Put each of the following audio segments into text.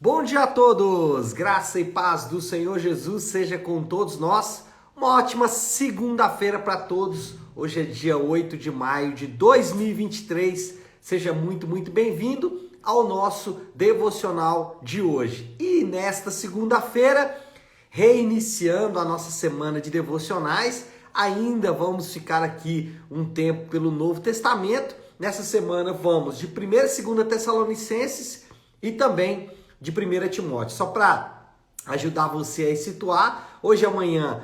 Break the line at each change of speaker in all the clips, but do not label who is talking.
Bom dia a todos! Graça e paz do Senhor Jesus seja com todos nós. Uma ótima segunda-feira para todos. Hoje é dia 8 de maio de 2023. Seja muito bem-vindo ao nosso devocional de hoje. E nesta segunda-feira, reiniciando a nossa semana de devocionais, ainda vamos ficar aqui um tempo pelo Novo Testamento. Nessa semana vamos de 1ª e 2ª Tessalonicenses e também de 1 Timóteo. Só para ajudar você a situar, hoje e amanhã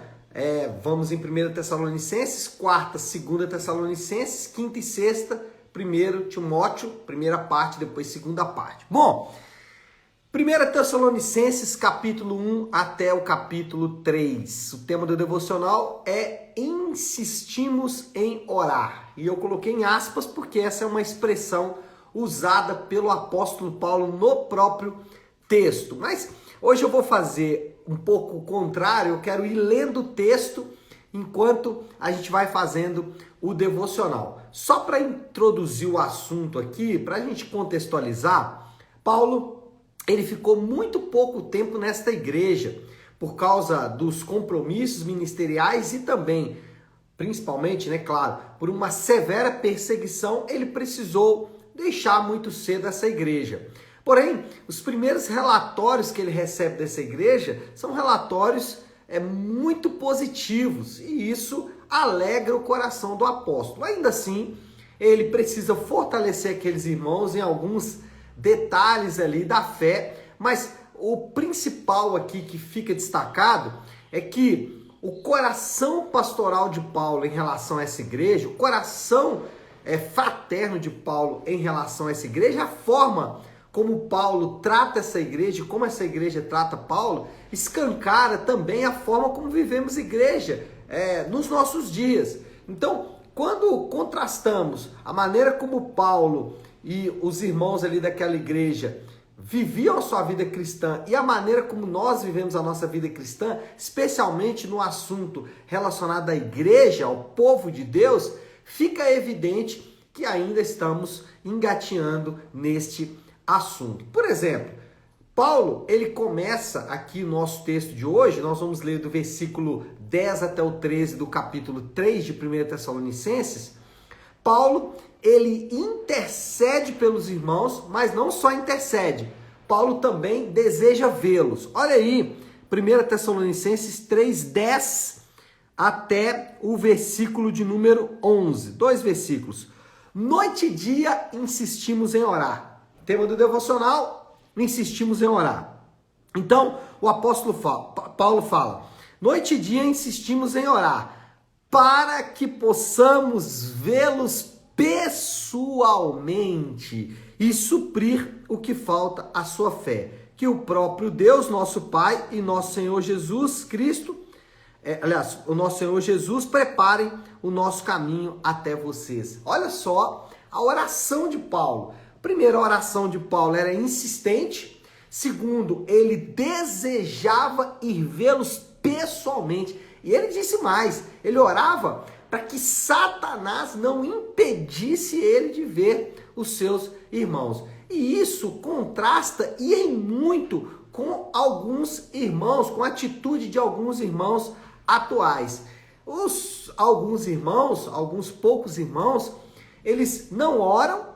vamos em 1 Tessalonicenses, 4ª, 2ª Tessalonicenses, 5ª e 6ª, 1 Timóteo, primeira parte, depois segunda parte. Bom, 1 Tessalonicenses, capítulo 1 até o capítulo 3. O tema do devocional é insistimos em orar. E eu coloquei em aspas porque essa é uma expressão usada pelo apóstolo Paulo no próprio texto. Mas hoje eu vou fazer um pouco o contrário, eu quero ir lendo o texto enquanto a gente vai fazendo o devocional. Só para introduzir o assunto aqui, para a gente contextualizar, Paulo ele ficou muito pouco tempo nesta igreja por causa dos compromissos ministeriais e também, principalmente, claro, por uma severa perseguição, ele precisou deixar muito cedo essa igreja. Porém, os primeiros relatórios que ele recebe dessa igreja são relatórios muito positivos e isso alegra o coração do apóstolo. Ainda assim, ele precisa fortalecer aqueles irmãos em alguns detalhes ali da fé, mas o principal aqui que fica destacado é que o coração pastoral de Paulo em relação a essa igreja, o coração fraterno de Paulo em relação a essa igreja, a forma como Paulo trata essa igreja, como essa igreja trata Paulo, escancara também a forma como vivemos igreja nos nossos dias. Então, quando contrastamos a maneira como Paulo e os irmãos ali daquela igreja viviam a sua vida cristã e a maneira como nós vivemos a nossa vida cristã, especialmente no assunto relacionado à igreja, ao povo de Deus, fica evidente que ainda estamos engateando neste assunto. Por exemplo, Paulo, ele começa aqui o nosso texto de hoje, nós vamos ler do versículo 10 até o 13 do capítulo 3 de 1 Tessalonicenses. Paulo, ele intercede pelos irmãos, mas não só intercede, Paulo também deseja vê-los. Olha aí, 1 Tessalonicenses 3, 10 até o versículo de número 11. 2 versículos. Noite e dia insistimos em orar. Tema do devocional, insistimos em orar. Então, o apóstolo Paulo fala, noite e dia insistimos em orar, para que possamos vê-los pessoalmente e suprir o que falta à sua fé. Que o próprio Deus, nosso Pai e nosso Senhor Jesus Cristo, o nosso Senhor Jesus, preparem o nosso caminho até vocês. Olha só a oração de Paulo. Primeiro, a oração de Paulo era insistente. Segundo, ele desejava ir vê-los pessoalmente. E ele disse mais, ele orava para que Satanás não impedisse ele de ver os seus irmãos. E isso contrasta e em muito com alguns irmãos, com a atitude de alguns irmãos atuais. Alguns poucos irmãos, eles não oram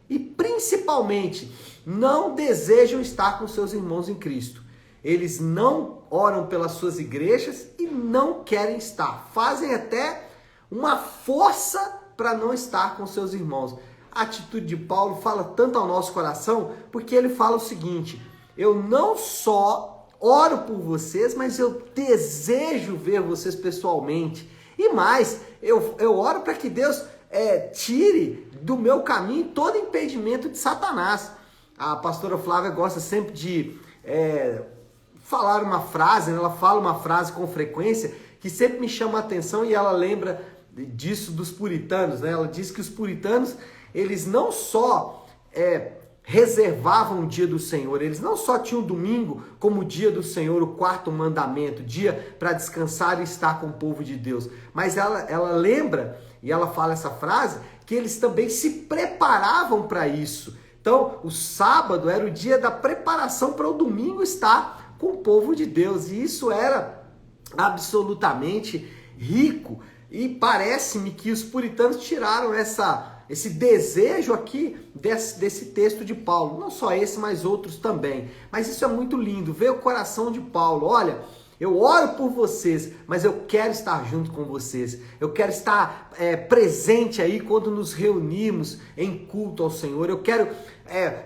e principalmente não desejam estar com seus irmãos em Cristo. Eles não oram pelas suas igrejas e não querem estar. Fazem até uma força para não estar com seus irmãos. A atitude de Paulo fala tanto ao nosso coração, porque ele fala o seguinte, eu não só oro por vocês, mas eu desejo ver vocês pessoalmente. E mais, eu oro para que Deus tire do meu caminho todo impedimento de Satanás. A pastora Flávia gosta sempre de falar uma frase, ela fala uma frase com frequência que sempre me chama a atenção e ela lembra disso dos puritanos, Ela diz que os puritanos, eles não só reservavam o dia do Senhor, eles não só tinham o domingo como o dia do Senhor, o 4º mandamento, dia para descansar e estar com o povo de Deus, mas ela lembra, e ela fala essa frase, que eles também se preparavam para isso, Então, o sábado era o dia da preparação para o domingo estar com o povo de Deus. E isso era absolutamente rico. E parece-me que os puritanos tiraram esse desejo aqui desse texto de Paulo. Não só esse, mas outros também. Mas isso é muito lindo. Ver o coração de Paulo. Olha, eu oro por vocês, mas eu quero estar junto com vocês. Eu quero estar presente aí quando nos reunimos em culto ao Senhor. Eu quero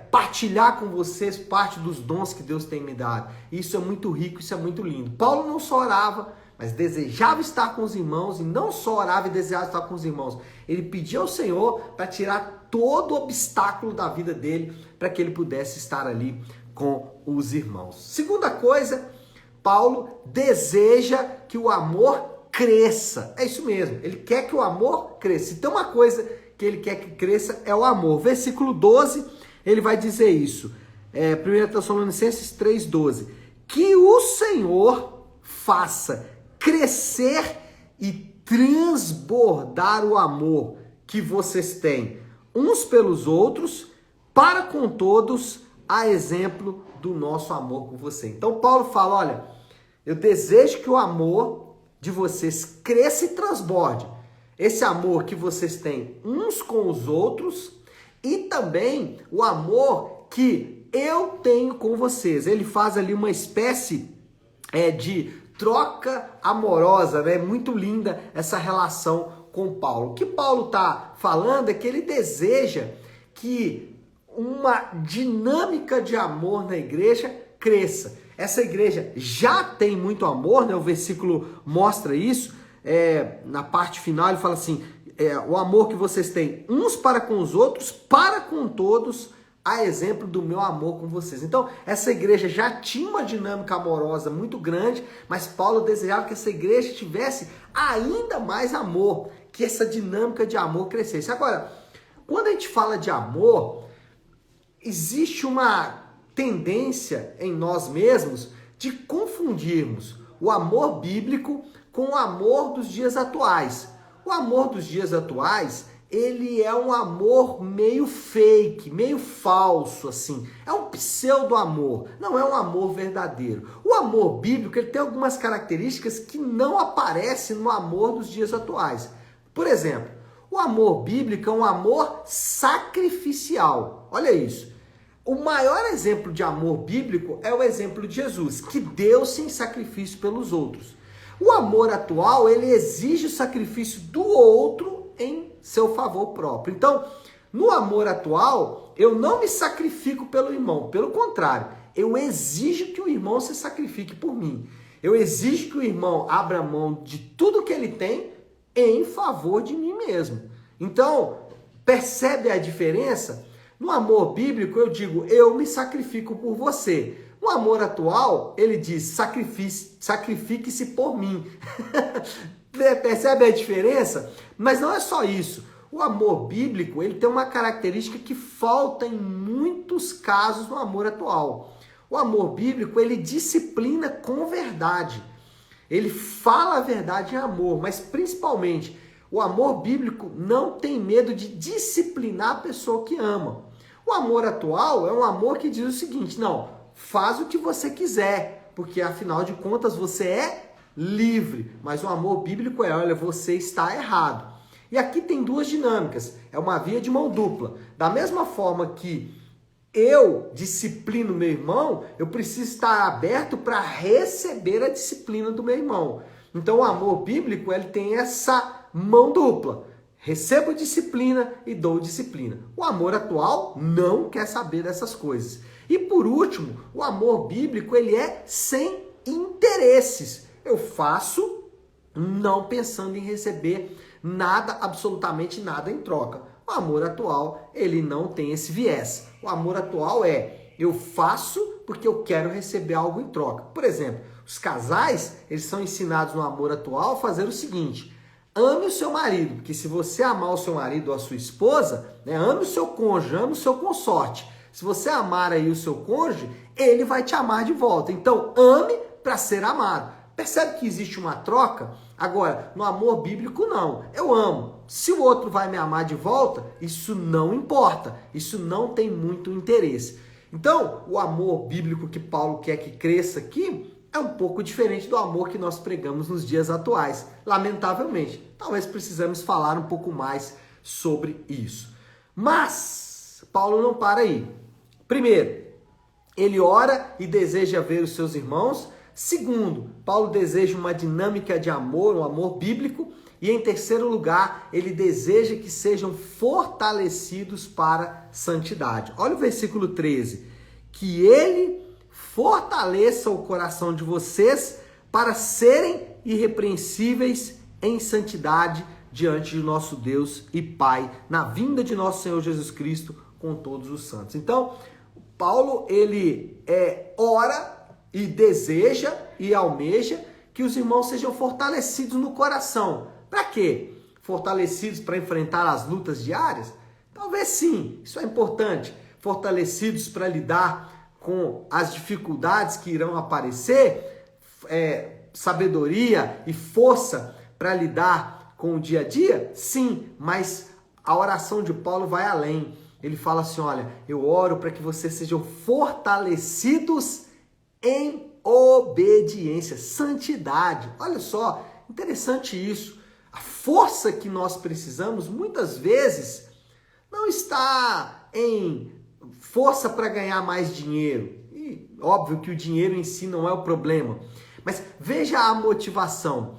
partilhar com vocês parte dos dons que Deus tem me dado. Isso é muito rico, isso é muito lindo. Paulo não só orava, mas desejava estar com os irmãos, e não só orava e desejava estar com os irmãos. Ele pedia ao Senhor para tirar todo obstáculo da vida dele, para que ele pudesse estar ali com os irmãos. Segunda coisa, Paulo deseja que o amor cresça. É isso mesmo, ele quer que o amor cresça. Então uma coisa que ele quer que cresça é o amor. Versículo 12, ele vai dizer isso. 1 Tessalonicenses 3,12. Que o Senhor faça crescer e transbordar o amor que vocês têm uns pelos outros, para com todos, a exemplo do nosso amor por você. Então Paulo fala, olha, eu desejo que o amor de vocês cresça e transborde. Esse amor que vocês têm uns com os outros e também o amor que eu tenho com vocês. Ele faz ali uma espécie de troca amorosa, né? Muito linda essa relação com Paulo. O que Paulo está falando é que ele deseja que uma dinâmica de amor na igreja cresça. Essa igreja já tem muito amor, né? O versículo mostra isso. Na parte final ele fala assim, o amor que vocês têm uns para com os outros, para com todos, a exemplo do meu amor com vocês. Então, essa igreja já tinha uma dinâmica amorosa muito grande, mas Paulo desejava que essa igreja tivesse ainda mais amor, que essa dinâmica de amor crescesse. Agora, quando a gente fala de amor, existe uma tendência em nós mesmos de confundirmos o amor bíblico com o amor dos dias atuais. O amor dos dias atuais, ele é um amor meio fake, meio falso, assim. É um pseudo-amor, não é um amor verdadeiro. O amor bíblico, ele tem algumas características que não aparecem no amor dos dias atuais. Por exemplo, o amor bíblico é um amor sacrificial. Olha isso. O maior exemplo de amor bíblico é o exemplo de Jesus, que deu-se em sacrifício pelos outros. O amor atual, ele exige o sacrifício do outro em seu favor próprio. Então, no amor atual, eu não me sacrifico pelo irmão. Pelo contrário, eu exijo que o irmão se sacrifique por mim. Eu exijo que o irmão abra mão de tudo que ele tem em favor de mim mesmo. Então, percebe a diferença? No amor bíblico, eu digo, eu me sacrifico por você. No amor atual, ele diz, sacrifique-se por mim. Percebe a diferença? Mas não é só isso. O amor bíblico, ele tem uma característica que falta em muitos casos no amor atual. O amor bíblico, ele disciplina com verdade. Ele fala a verdade em amor, mas principalmente, o amor bíblico não tem medo de disciplinar a pessoa que ama. O amor atual é um amor que diz o seguinte, não, faz o que você quiser, porque afinal de contas você é livre. Mas o amor bíblico é, olha, você está errado. E aqui tem duas dinâmicas, é uma via de mão dupla. Da mesma forma que eu disciplino meu irmão, eu preciso estar aberto para receber a disciplina do meu irmão. Então o amor bíblico, ele tem essa mão dupla. Recebo disciplina e dou disciplina. O amor atual não quer saber dessas coisas. E por último, o amor bíblico, ele é sem interesses. Eu faço não pensando em receber nada, absolutamente nada em troca. O amor atual, ele não tem esse viés. O amor atual é, eu faço porque eu quero receber algo em troca. Por exemplo, os casais, eles são ensinados no amor atual a fazer o seguinte: ame o seu marido, porque se você amar o seu marido ou a sua esposa, né, ame o seu cônjuge, ame o seu consorte. Se você amar aí o seu cônjuge, ele vai te amar de volta. Então, ame para ser amado. Percebe que existe uma troca? Agora, no amor bíblico, não. Eu amo. Se o outro vai me amar de volta, isso não importa. Isso não tem muito interesse. Então, o amor bíblico que Paulo quer que cresça aqui é um pouco diferente do amor que nós pregamos nos dias atuais. Lamentavelmente, talvez precisamos falar um pouco mais sobre isso. Mas, Paulo não para aí. Primeiro, ele ora e deseja ver os seus irmãos. Segundo, Paulo deseja uma dinâmica de amor, um amor bíblico. E em terceiro lugar, ele deseja que sejam fortalecidos para santidade. Olha o versículo 13. Que ele fortaleça o coração de vocês para serem irrepreensíveis em santidade diante de nosso Deus e Pai, na vinda de nosso Senhor Jesus Cristo com todos os santos. Então, Paulo, ele ora e deseja e almeja que os irmãos sejam fortalecidos no coração. Para quê? Fortalecidos para enfrentar as lutas diárias? Talvez sim, isso é importante. Fortalecidos para lidar com as dificuldades que irão aparecer, sabedoria e força para lidar com o dia a dia? Sim, mas a oração de Paulo vai além. Ele fala assim, olha, eu oro para que vocês sejam fortalecidos em obediência, santidade. Olha só, interessante isso. A força que nós precisamos, muitas vezes, não está em força para ganhar mais dinheiro. E óbvio que o dinheiro em si não é o problema. Mas veja a motivação.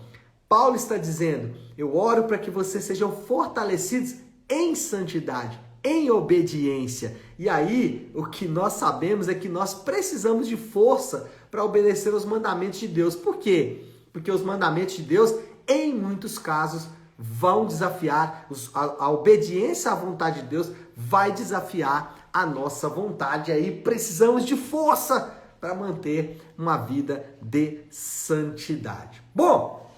Paulo está dizendo, eu oro para que vocês sejam fortalecidos em santidade, em obediência. E aí, o que nós sabemos é que nós precisamos de força para obedecer aos mandamentos de Deus. Por quê? Porque os mandamentos de Deus, em muitos casos, vão desafiar, a obediência à vontade de Deus vai desafiar a nossa vontade. E aí precisamos de força para manter uma vida de santidade. Bom,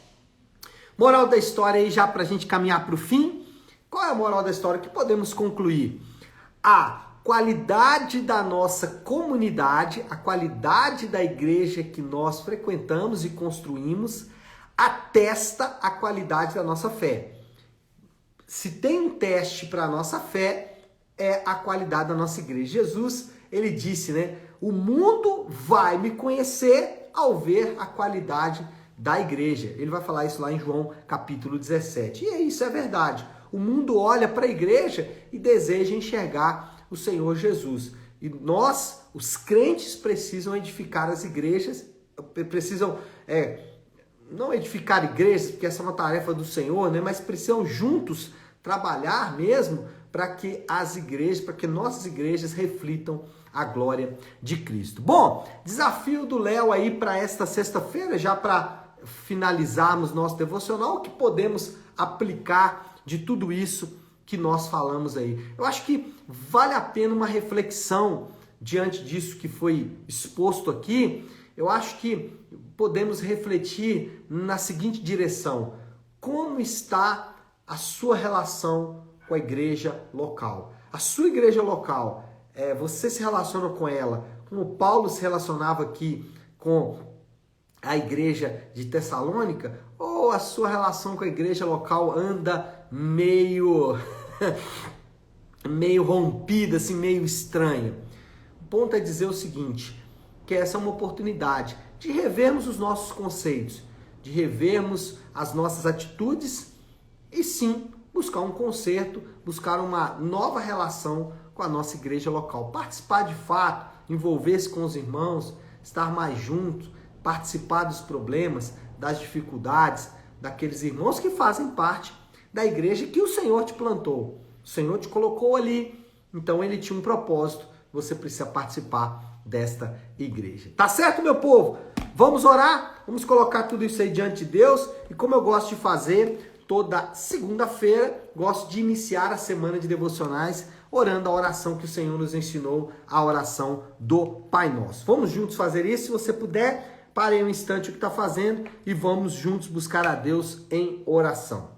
moral da história aí já para a gente caminhar para o fim. Qual é a moral da história que podemos concluir? A qualidade da nossa comunidade, a qualidade da igreja que nós frequentamos e construímos, atesta a qualidade da nossa fé. Se tem um teste para a nossa fé, é a qualidade da nossa igreja. Jesus, ele disse, né? O mundo vai me conhecer ao ver a qualidade da igreja. Ele vai falar isso lá em João capítulo 17. E isso é verdade. O mundo olha para a igreja e deseja enxergar o Senhor Jesus. E nós, os crentes, precisam edificar as igrejas, precisam não edificar igrejas, porque essa é uma tarefa do Senhor, né? Mas precisam juntos trabalhar mesmo para que as igrejas, para que nossas igrejas reflitam a glória de Cristo. Bom, desafio do Léo aí para esta sexta-feira, já para finalizarmos nosso devocional, o que podemos aplicar de tudo isso que nós falamos aí. Eu acho que vale a pena uma reflexão diante disso que foi exposto aqui. Eu acho que podemos refletir na seguinte direção: como está a sua relação com a igreja local? A sua igreja local, você se relaciona com ela como Paulo se relacionava aqui com a igreja de Tessalônica? Ou a sua relação com a igreja local anda meio rompida, assim, meio estranha? O ponto é dizer o seguinte, que essa é uma oportunidade de revermos os nossos conceitos, de revermos as nossas atitudes e sim buscar um conserto, buscar uma nova relação com a nossa igreja local. Participar de fato, envolver-se com os irmãos, estar mais juntos, participar dos problemas, das dificuldades daqueles irmãos que fazem parte da igreja que o Senhor te plantou. O Senhor te colocou ali, então ele tinha um propósito, você precisa participar desta igreja. Tá certo, meu povo? Vamos orar? Vamos colocar tudo isso aí diante de Deus. E como eu gosto de fazer toda segunda-feira, gosto de iniciar a semana de devocionais orando a oração que o Senhor nos ensinou, a oração do Pai Nosso. Vamos juntos fazer isso? Se você puder, pare um instante o que está fazendo e vamos juntos buscar a Deus em oração.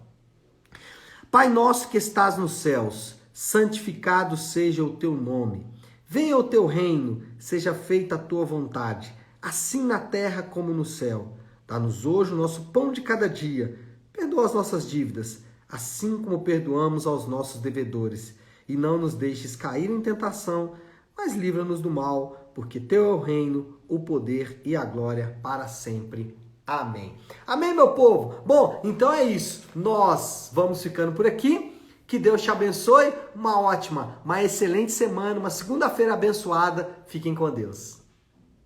Pai nosso que estás nos céus, santificado seja o teu nome. Venha o teu reino, seja feita a tua vontade, assim na terra como no céu. Dá-nos hoje o nosso pão de cada dia. Perdoa as nossas dívidas, assim como perdoamos aos nossos devedores. E não nos deixes cair em tentação, mas livra-nos do mal, porque teu é o reino, o poder e a glória para sempre. Amém. Amém, meu povo? Bom, então é isso. Nós vamos ficando por aqui. Que Deus te abençoe. Uma ótima, uma excelente semana, uma segunda-feira abençoada. Fiquem com Deus.